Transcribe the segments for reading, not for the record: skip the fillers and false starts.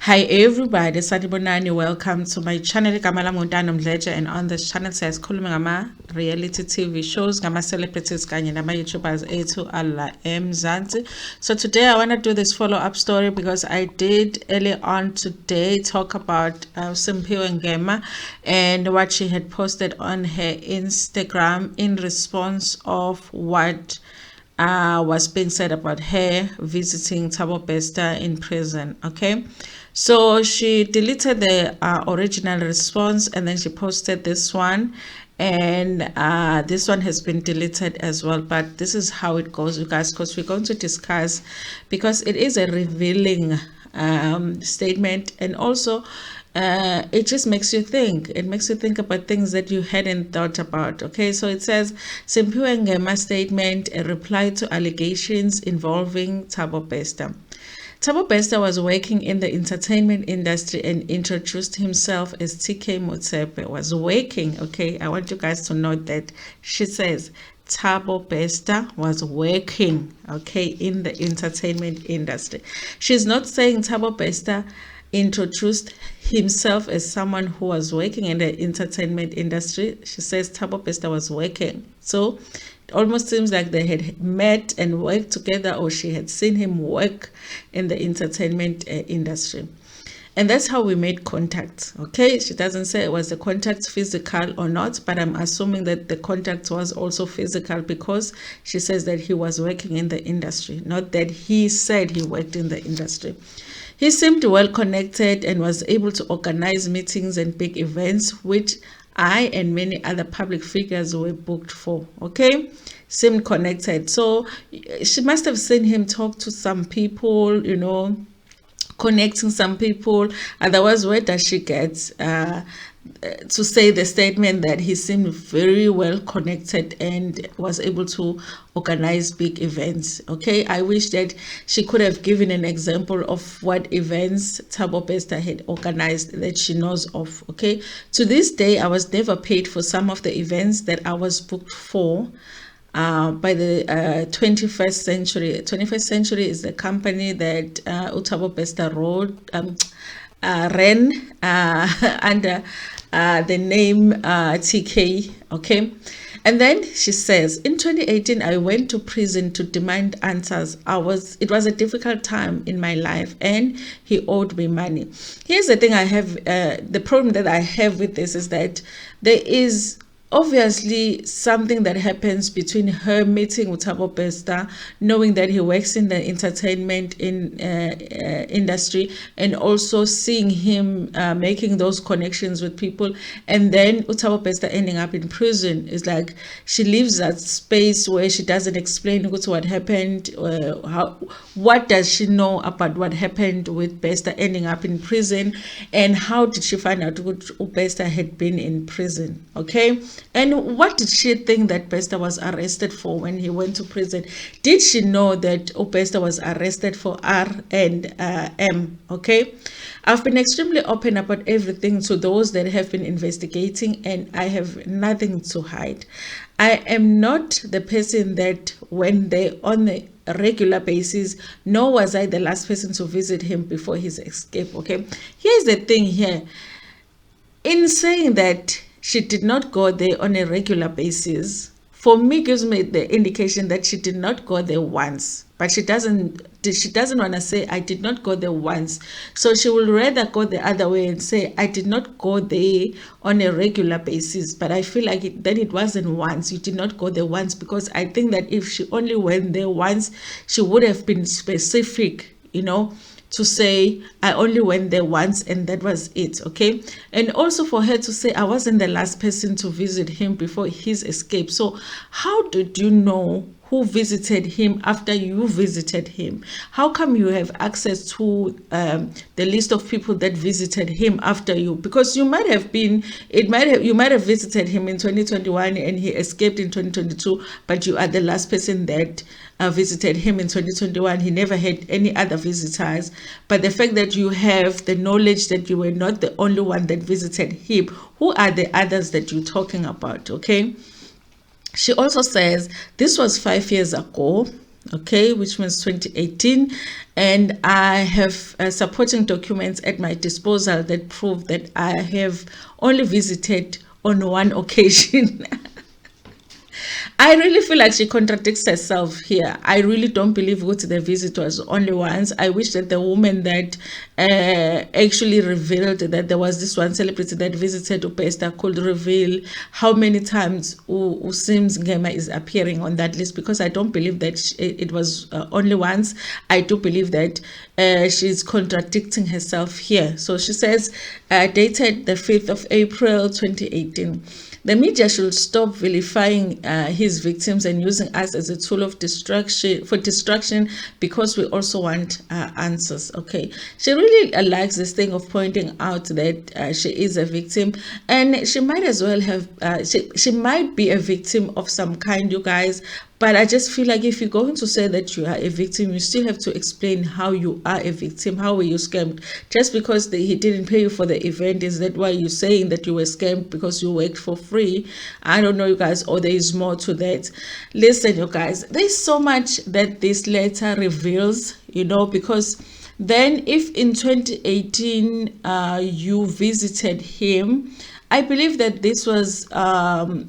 Hi everybody, Sanibonani. Welcome to my channel. Mdletshe, and on this channel says ngama reality TV shows, ngama celebrities kanye nama YouTubers ethu alla eMzansi. So today I want to do this follow-up story because I did early on today talk about Simz Ngema and what she had posted on her Instagram in response of what was being said about her visiting Thabo Bester in prison. Okay, so she deleted the original response and then she posted this one, and this one has been deleted as well. But this is how it goes, you guys, because we're going to discuss, because it is a revealing statement, and also it just makes you think. It makes you think about things that you hadn't thought about. Okay, so it says Simz Ngema statement, a reply to allegations involving Thabo Bester. Thabo Bester was working in the entertainment industry and introduced himself as TK Motsepe. Was working, okay? I want you guys to note that she says Thabo Bester was working, okay, in the entertainment industry. She's not saying Thabo Bester introduced himself as someone who was working in the entertainment industry. She says Thabo Bester was working. So it almost seems like they had met and worked together, or she had seen him work in the entertainment industry. And that's how we made contact. Okay, she doesn't say it was the contact physical or not, but I'm assuming that the contact was also physical, because she says that he was working in the industry, not that he said he worked in the industry. He seemed well connected and was able to organize meetings and big events, which I and many other public figures were booked for. Okay, seemed connected. So she must have seen him talk to some people, you know, connecting some people. Otherwise, where does she get to say the statement that he seemed very well connected and was able to organize big events? Okay, I wish that she could have given an example of what events Thabo Bester had organized that she knows of. Okay, to this day, I was never paid for some of the events that I was booked for by the 21st Century. 21st Century is the company that Thabo Bester ran under the name TK. Okay, and then she says, in 2018 I went to prison to demand answers. It was a difficult time in my life and he owed me money. Here's the thing I have, the problem that I have with this is that there is obviously something that happens between her meeting with Thabo Bester, knowing that he works in the entertainment industry, and also seeing him making those connections with people, and then Thabo Bester ending up in prison. It's like she leaves that space where she doesn't explain what happened. What does she know about what happened with Bester ending up in prison, and how did she find out that Bester had been in prison? Okay, and what did she think that Bester was arrested for when he went to prison? Did she know that Bester was arrested for R and M? Okay, I've been extremely open about everything to those that have been investigating, and I have nothing to hide. I am not the person that when they on a regular basis, nor was I the last person to visit him before his escape. Okay, here's the thing here. In saying that she did not go there on a regular basis, for me gives me the indication that she did not go there once, but she doesn't want to say I did not go there once. So she will rather go the other way and say I did not go there on a regular basis. But I feel like then it wasn't once. You did not go there once, because I think that if she only went there once, she would have been specific, you know, to say I only went there once and that was it. Okay, and also for her to say I wasn't the last person to visit him before his escape. So how did you know who visited him after you visited him? How come you have access to the list of people that visited him after you? Because you might have been, you might have visited him in 2021 and he escaped in 2022, but you are the last person that visited him in 2021. He never had any other visitors. But the fact that you have the knowledge that you were not the only one that visited him, who are the others that you're talking about? Okay, she also says this was 5 years ago. okay, which means 2018, and I have supporting documents at my disposal that prove that I have only visited on one occasion. I really feel like she contradicts herself here. I really don't believe what the visit was only once. I wish that the woman that actually revealed that there was this one celebrity that visited Bester could reveal how many times Simz Ngema is appearing on that list, because I don't believe that it was only once. I do believe that she's contradicting herself here. So she says, dated the 5th of April 2018. The media should stop vilifying his victims and using us as a tool of distraction because we also want answers. Okay, she really likes this thing of pointing out that she is a victim, and she might as well have she might be a victim of some kind, you guys. But I just feel like if you're going to say that you are a victim, you still have to explain how you are a victim. How were you scammed? Just because he didn't pay you for the event, is that why you're saying that you were scammed because you worked for free? I don't know, you guys, or there is more to that. Listen, you guys, there's so much that this letter reveals, you know, because then if in 2018 you visited him, I believe that this was,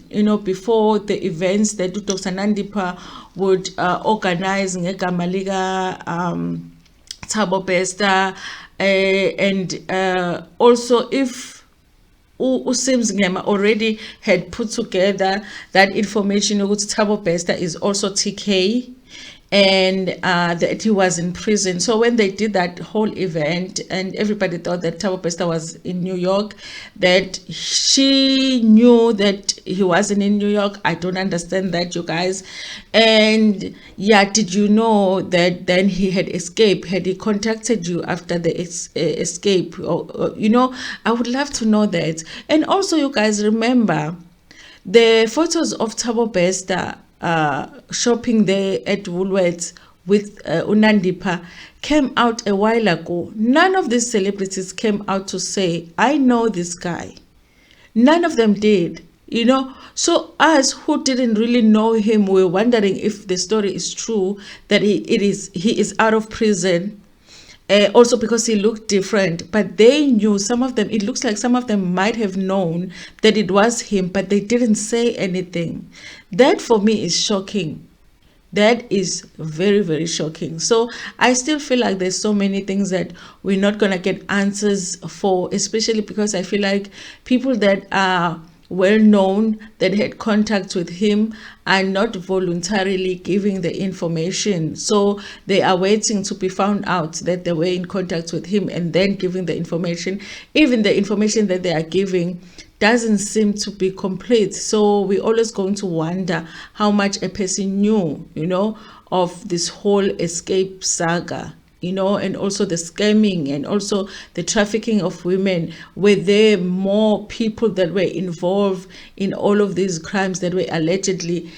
you know, before the events that Dr. Nandipha would organize ngegama lika Thabo Bester, and also if Simz Ngema already had put together that information ukuthi Thabo Bester is also TK, and that he was in prison. So when they did that whole event and everybody thought that Thabo Bester was in New York, that she knew that he wasn't in New York. I don't understand that, you guys. And yeah, did you know that then he had escaped? Had he contacted you after the escape? Or, you know, I would love to know that. And also, you guys, remember the photos of Thabo Bester shopping there at Woolworths with Nandipha came out a while ago. None of these celebrities came out to say, I know this guy. None of them did, you know. So us who didn't really know him, we were wondering if the story is true, that he is out of prison. Also because he looked different, but they knew, some of them, it looks like some of them might have known that it was him, but they didn't say anything. That for me is shocking. That is very, very shocking. So I still feel like there's so many things that we're not going to get answers for, especially because I feel like people that are well known, that had contact with him, are not voluntarily giving the information. So they are waiting to be found out that they were in contact with him and then giving the information. Even the information that they are giving doesn't seem to be complete. So we're always going to wonder how much a person knew, you know, of this whole escape saga, you know, and also the scamming and also the trafficking of women. Were there more people that were involved in all of these crimes that were allegedly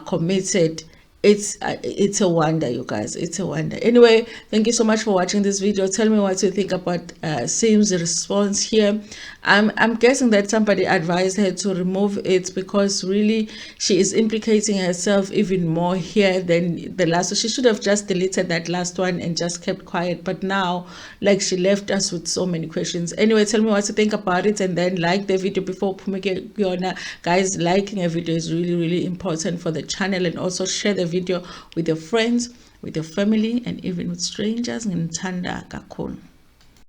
committed? It's a wonder, you guys. It's a wonder. Anyway, thank you so much for watching this video. Tell me what you think about Sim's response here. I'm guessing that somebody advised her to remove it because really she is implicating herself even more here than the last. So she should have just deleted that last one and just kept quiet. But now, like, she left us with so many questions. Anyway, tell me what you think about it, and then like the video before Pumike Piona. Guys, liking a video is really, really important for the channel, and also share the video with your friends, with your family, and even with strangers. Ntando kakhulu.